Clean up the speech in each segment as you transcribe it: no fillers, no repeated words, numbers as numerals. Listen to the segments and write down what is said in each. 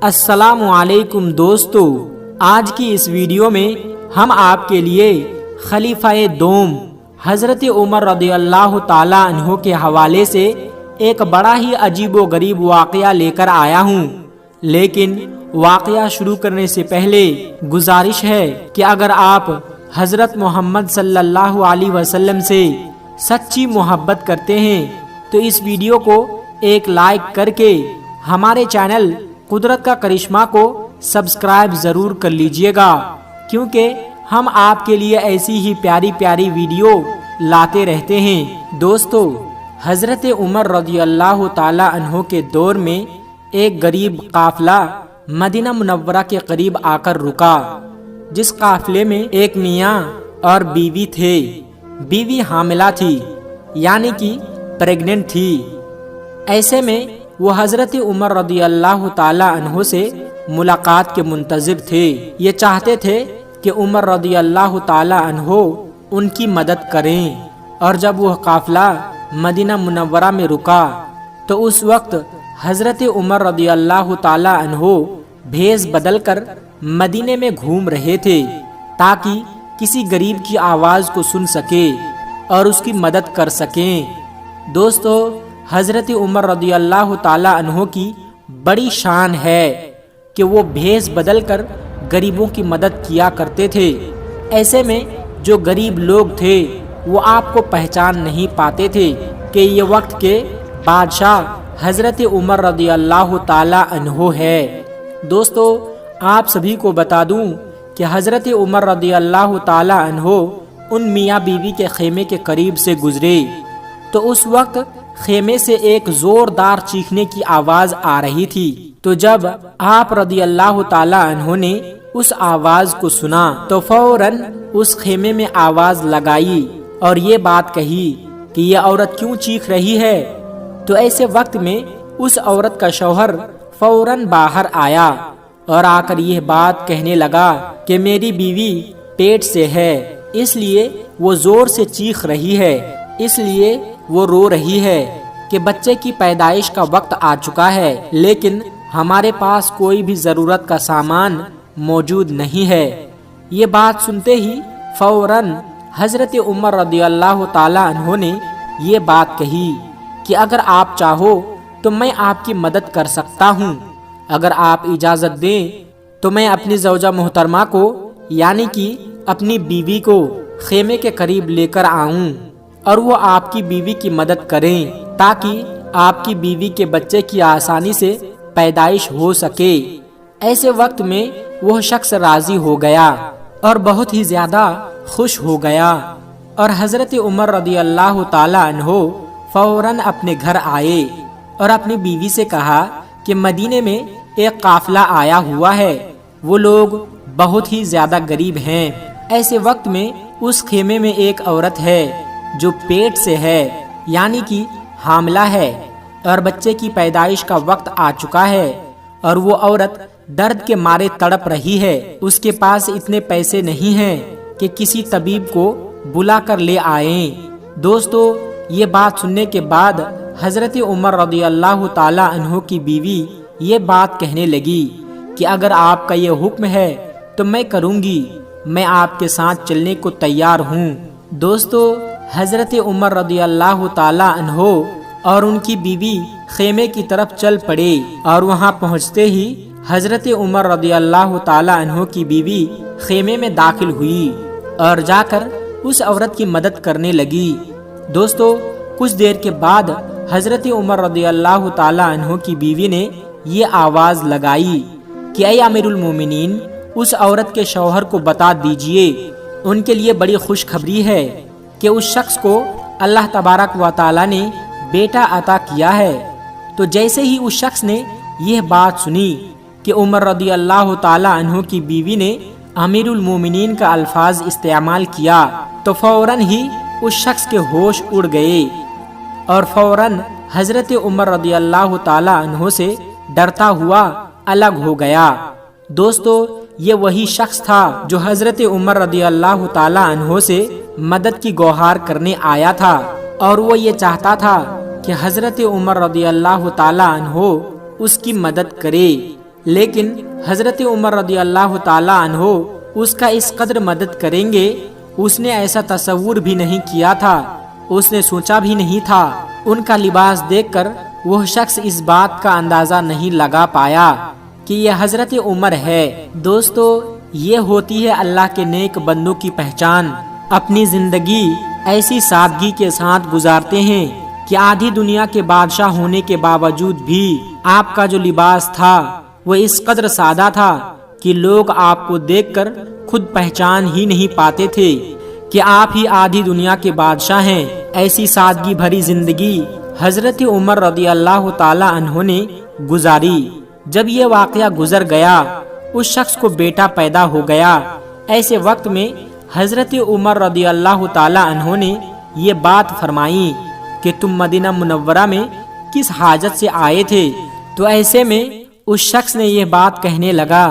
السلام علیکم دوستو، آج کی اس ویڈیو میں ہم آپ کے لیے خلیفہ دوم حضرت عمر رضی اللہ تعالی عنہ کے حوالے سے ایک بڑا ہی عجیب و غریب واقعہ لے کر آیا ہوں۔ لیکن واقعہ شروع کرنے سے پہلے گزارش ہے کہ اگر آپ حضرت محمد صلی اللہ علیہ وسلم سے سچی محبت کرتے ہیں تو اس ویڈیو کو ایک لائک کر کے ہمارے چینل قدرت کا کرشمہ کو سبسکرائب ضرور کر لیجئے گا، کیونکہ ہم آپ کے لیے ایسی ہی پیاری پیاری ویڈیو لاتے رہتے ہیں۔ دوستو، حضرت عمر رضی اللہ تعالی عنہ کے دور میں ایک غریب قافلہ مدینہ منورہ کے قریب آ کر رکا، جس قافلے میں ایک میاں اور بیوی تھے۔ بیوی حاملہ تھی، یعنی کہ پریگننٹ تھی۔ ایسے میں وہ حضرت عمر رضی اللہ تعالی عنہ سے ملاقات کے منتظر تھے۔ یہ چاہتے تھے کہ عمر رضی اللہ تعالی عنہ ان کی مدد کریں، اور جب وہ قافلہ مدینہ منورہ میں رکا تو اس وقت حضرت عمر رضی اللہ تعالی عنہ بھیس بدل کر مدینے میں گھوم رہے تھے تاکہ کسی غریب کی آواز کو سن سکے اور اس کی مدد کر سکیں۔ دوستو، حضرت عمر رضی اللہ تعالی عنہ کی بڑی شان ہے کہ وہ بھیس بدل کر غریبوں کی مدد کیا کرتے تھے۔ ایسے میں جو غریب لوگ تھے وہ آپ کو پہچان نہیں پاتے تھے کہ یہ وقت کے بادشاہ حضرت عمر رضی اللہ تعالی عنہ ہے۔ دوستو، آپ سبھی کو بتا دوں کہ حضرت عمر رضی اللہ تعالی عنہ ان میاں بیوی کے خیمے کے قریب سے گزرے تو اس وقت خیمے سے ایک زوردار چیخنے کی آواز آ رہی تھی۔ تو جب آپ رضی اللہ تعالی عنہ نے اس آواز کو سنا تو فوراً اس خیمے میں آواز لگائی اور یہ بات کہی کہ یہ عورت کیوں چیخ رہی ہے۔ تو ایسے وقت میں اس عورت کا شوہر فوراً باہر آیا اور آ کر یہ بات کہنے لگا کہ میری بیوی پیٹ سے ہے، اس لیے وہ زور سے چیخ رہی ہے، اس لیے وہ رو رہی ہے کہ بچے کی پیدائش کا وقت آ چکا ہے، لیکن ہمارے پاس کوئی بھی ضرورت کا سامان موجود نہیں ہے۔ یہ بات سنتے ہی فوراً حضرت عمر رضی اللہ تعالی عنہ نے یہ بات کہی کہ اگر آپ چاہو تو میں آپ کی مدد کر سکتا ہوں، اگر آپ اجازت دیں تو میں اپنی زوجہ محترمہ کو یعنی کہ اپنی بیوی کو خیمے کے قریب لے کر آؤں اور وہ آپ کی بیوی کی مدد کریں تاکہ آپ کی بیوی کے بچے کی آسانی سے پیدائش ہو سکے۔ ایسے وقت میں وہ شخص راضی ہو گیا اور بہت ہی زیادہ خوش ہو گیا، اور حضرت عمر رضی اللہ تعالی عنہ فوراً اپنے گھر آئے اور اپنی بیوی سے کہا کہ مدینے میں ایک قافلہ آیا ہوا ہے، وہ لوگ بہت ہی زیادہ غریب ہیں۔ ایسے وقت میں اس خیمے میں ایک عورت ہے جو پیٹ سے ہے، یعنی کہ حاملہ ہے، اور بچے کی پیدائش کا وقت آ چکا ہے، اور وہ عورت درد کے مارے تڑپ رہی ہے۔ اس کے پاس اتنے پیسے نہیں ہیں کہ کسی طبیب کو بلا کر لے آئیں۔ دوستو، یہ بات سننے کے بعد حضرت عمر رضی اللہ تعالی عنہ کی بیوی یہ بات کہنے لگی کہ اگر آپ کا یہ حکم ہے تو میں کروں گی، میں آپ کے ساتھ چلنے کو تیار ہوں۔ دوستو، حضرت عمر رضی اللہ تعالی عنہ اور ان کی بیوی خیمے کی طرف چل پڑے، اور وہاں پہنچتے ہی حضرت عمر رضی اللہ تعالی عنہ کی بیوی خیمے میں داخل ہوئی اور جا کر اس عورت کی مدد کرنے لگی۔ دوستو، کچھ دیر کے بعد حضرت عمر رضی اللہ تعالی عنہ کی بیوی نے یہ آواز لگائی کہ اے امیر المومنین، اس عورت کے شوہر کو بتا دیجئے، ان کے لیے بڑی خوشخبری ہے کہ اس شخص کو اللہ تبارک و تعالی نے بیٹا عطا کیا ہے۔ تو جیسے ہی اس شخص نے یہ بات سنی کہ عمر رضی اللہ تعالی عنہ کی بیوی نے امیر المومنین کا الفاظ استعمال کیا تو فوراً ہی اس شخص کے ہوش اڑ گئے اور فوراً حضرت عمر رضی اللہ تعالی عنہ سے ڈرتا ہوا الگ ہو گیا۔ دوستو، یہ وہی شخص تھا جو حضرت عمر رضی اللہ تعالی عنہ سے مدد کی گوہار کرنے آیا تھا، اور وہ یہ چاہتا تھا کہ حضرت عمر رضی اللہ تعالی عنہ اس کی مدد کرے۔ لیکن حضرت عمر رضی اللہ تعالیٰ عنہ اس کا اس قدر مدد کریں گے اس نے ایسا تصور بھی نہیں کیا تھا، اس نے سوچا بھی نہیں تھا۔ ان کا لباس دیکھ کر وہ شخص اس بات کا اندازہ نہیں لگا پایا کہ یہ حضرت عمر ہے۔ دوستو، یہ ہوتی ہے اللہ کے نیک بندوں کی پہچان۔ اپنی زندگی ایسی سادگی کے ساتھ گزارتے ہیں کہ آدھی دنیا کے بادشاہ ہونے کے باوجود بھی آپ کا جو لباس تھا وہ اس قدر سادہ تھا کہ لوگ آپ کو دیکھ کر خود پہچان ہی نہیں پاتے تھے کہ آپ ہی آدھی دنیا کے بادشاہ ہیں۔ ایسی سادگی بھری زندگی حضرت عمر رضی اللہ تعالی عنہ نے گزاری۔ جب یہ واقعہ گزر گیا، اس شخص کو بیٹا پیدا ہو گیا۔ ایسے وقت میں حضرت عمر رضی اللہ تعالی عنہ نے یہ بات فرمائی کہ تم مدینہ منورہ میں کس حاجت سے آئے تھے؟ تو ایسے میں اس شخص نے یہ بات کہنے لگا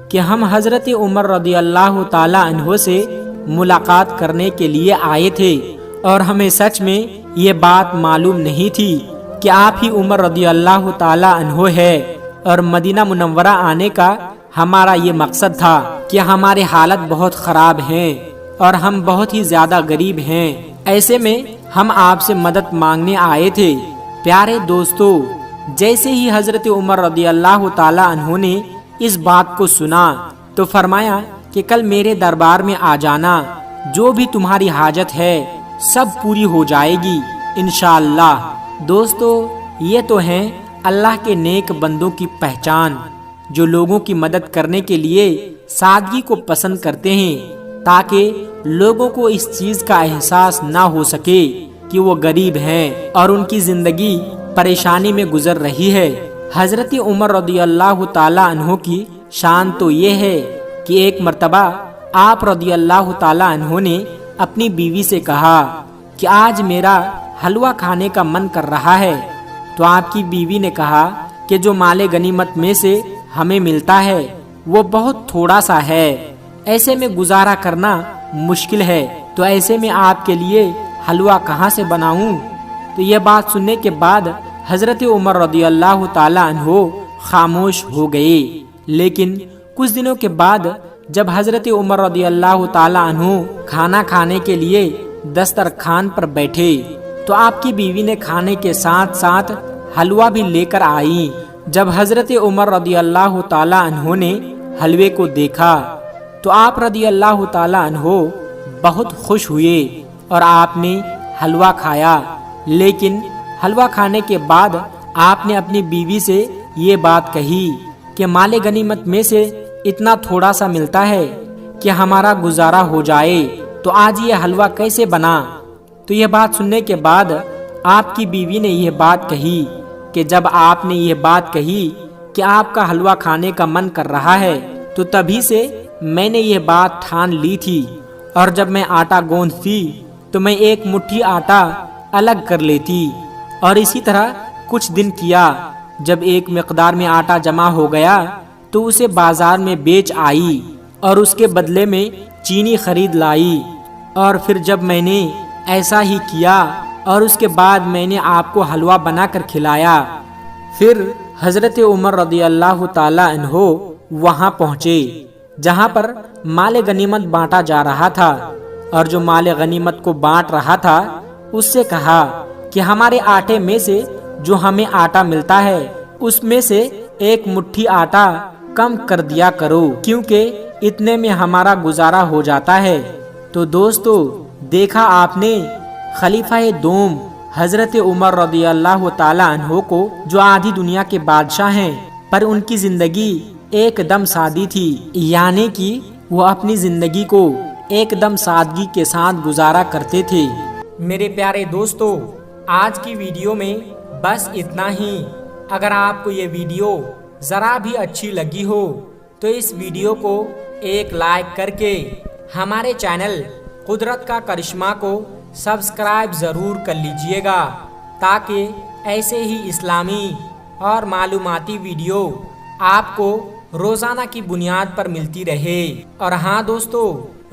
کہ ہم حضرت عمر رضی اللہ تعالی عنہ سے ملاقات کرنے کے لیے آئے تھے، اور ہمیں سچ میں یہ بات معلوم نہیں تھی کہ آپ ہی عمر رضی اللہ تعالی عنہ ہے، اور مدینہ منورہ آنے کا ہمارا یہ مقصد تھا کہ ہمارے حالت بہت خراب ہیں اور ہم بہت ہی زیادہ غریب ہیں۔ ایسے میں ہم آپ سے مدد مانگنے آئے تھے۔ پیارے دوستو، جیسے ہی حضرت عمر رضی اللہ تعالی عنہ نے اس بات کو سنا تو فرمایا کہ کل میرے دربار میں آ جانا، جو بھی تمہاری حاجت ہے سب پوری ہو جائے گی انشاءاللہ۔ دوستو، یہ تو ہیں اللہ کے نیک بندوں کی پہچان، جو لوگوں کی مدد کرنے کے لیے سادگی کو پسند کرتے ہیں تاکہ لوگوں کو اس چیز کا احساس نہ ہو سکے کہ وہ غریب ہیں اور ان کی زندگی پریشانی میں گزر رہی ہے۔ حضرت عمر رضی اللہ تعالی عنہ کی شان تو یہ ہے کہ ایک مرتبہ آپ رضی اللہ تعالی عنہ نے اپنی بیوی سے کہا کہ آج میرا حلوہ کھانے کا من کر رہا ہے، تو آپ کی بیوی نے کہا کہ جو مال غنیمت میں سے ہمیں ملتا ہے وہ بہت تھوڑا سا ہے، ایسے میں گزارا کرنا مشکل ہے، تو ایسے میں آپ کے لیے حلوہ کہاں سے بناؤں؟ تو یہ بات سننے کے بعد حضرت عمر رضی اللہ تعالی عنہ خاموش ہو گئے۔ لیکن کچھ دنوں کے بعد جب حضرت عمر رضی اللہ تعالی عنہ کھانا کھانے کے لیے دسترخوان پر بیٹھے تو آپ کی بیوی نے کھانے کے ساتھ ساتھ حلوہ بھی لے کر آئی۔ جب حضرت عمر رضی اللہ تعالی عنہ نے حلوے کو دیکھا تو آپ رضی اللہ تعالی عنہ بہت خوش ہوئے اور آپ نے حلوہ کھایا۔ لیکن حلوہ کھانے کے بعد آپ نے اپنی بیوی سے یہ بات کہی کہ مال غنیمت میں سے اتنا تھوڑا سا ملتا ہے کہ ہمارا گزارا ہو جائے، تو آج یہ حلوہ کیسے بنا؟ تو یہ بات سننے کے بعد آپ کی بیوی نے یہ بات کہی کہ جب آپ نے یہ بات کہی کہ آپ کا حلوہ کھانے کا من کر رہا ہے تو تبھی سے میں نے یہ بات ٹھان لی تھی، اور جب میں آٹا گوندتی تو میں ایک مٹھی آٹا الگ کر لیتی، اور اسی طرح کچھ دن کیا۔ جب ایک مقدار میں آٹا جمع ہو گیا تو اسے بازار میں بیچ آئی اور اس کے بدلے میں چینی خرید لائی، اور پھر جب میں نے ایسا ہی کیا اور اس کے بعد میں نے آپ کو حلوہ بنا کر کھلایا۔ پھر حضرت عمر رضی اللہ تعالی عنہ وہاں پہنچے جہاں پر مال غنیمت بانٹا جا رہا تھا، اور جو مال غنیمت کو بانٹ رہا تھا اس سے کہا کہ ہمارے آٹے میں سے جو ہمیں آٹا ملتا ہے اس میں سے ایک مٹھی آٹا کم کر دیا کرو، کیونکہ اتنے میں ہمارا گزارا ہو جاتا ہے۔ تو دوستو، دیکھا آپ نے خلیفہ دوم حضرت عمر رضی اللہ تعالی عنہ کو، جو آدھی دنیا کے بادشاہ ہیں، پر ان کی زندگی ایک دم سادی تھی، یعنی کہ وہ اپنی زندگی کو ایک دم سادگی کے ساتھ گزارا کرتے تھے۔ میرے پیارے دوستو، آج کی ویڈیو میں بس اتنا ہی۔ اگر آپ کو یہ ویڈیو ذرا بھی اچھی لگی ہو تو اس ویڈیو کو ایک لائک کر کے ہمارے چینل قدرت کا کرشمہ کو سبسکرائب ضرور کر لیجئے گا، تاکہ ایسے ہی اسلامی اور معلوماتی ویڈیو آپ کو روزانہ کی بنیاد پر ملتی رہے۔ اور ہاں دوستو،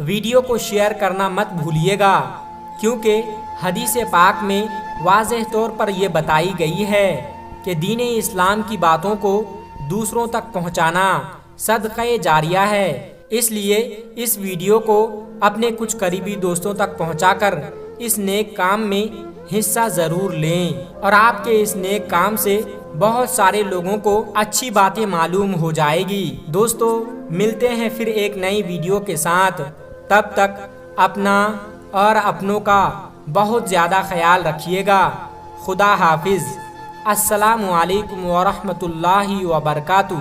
ویڈیو کو شیئر کرنا مت بھولیے گا، کیونکہ حدیث پاک میں واضح طور پر یہ بتائی گئی ہے کہ دین اسلام کی باتوں کو دوسروں تک پہنچانا صدقہ جاریہ ہے، اس لیے اس ویڈیو کو اپنے کچھ قریبی دوستوں تک پہنچا کر اس نیک کام میں حصہ ضرور لیں، اور آپ کے اس نیک کام سے بہت سارے لوگوں کو اچھی باتیں معلوم ہو جائے گی۔ دوستو ملتے ہیں پھر ایک نئی ویڈیو کے ساتھ، تب تک اپنا اور اپنوں کا بہت زیادہ خیال رکھیے گا۔ خدا حافظ۔ السلام علیکم ورحمۃ اللہ وبرکاتہ۔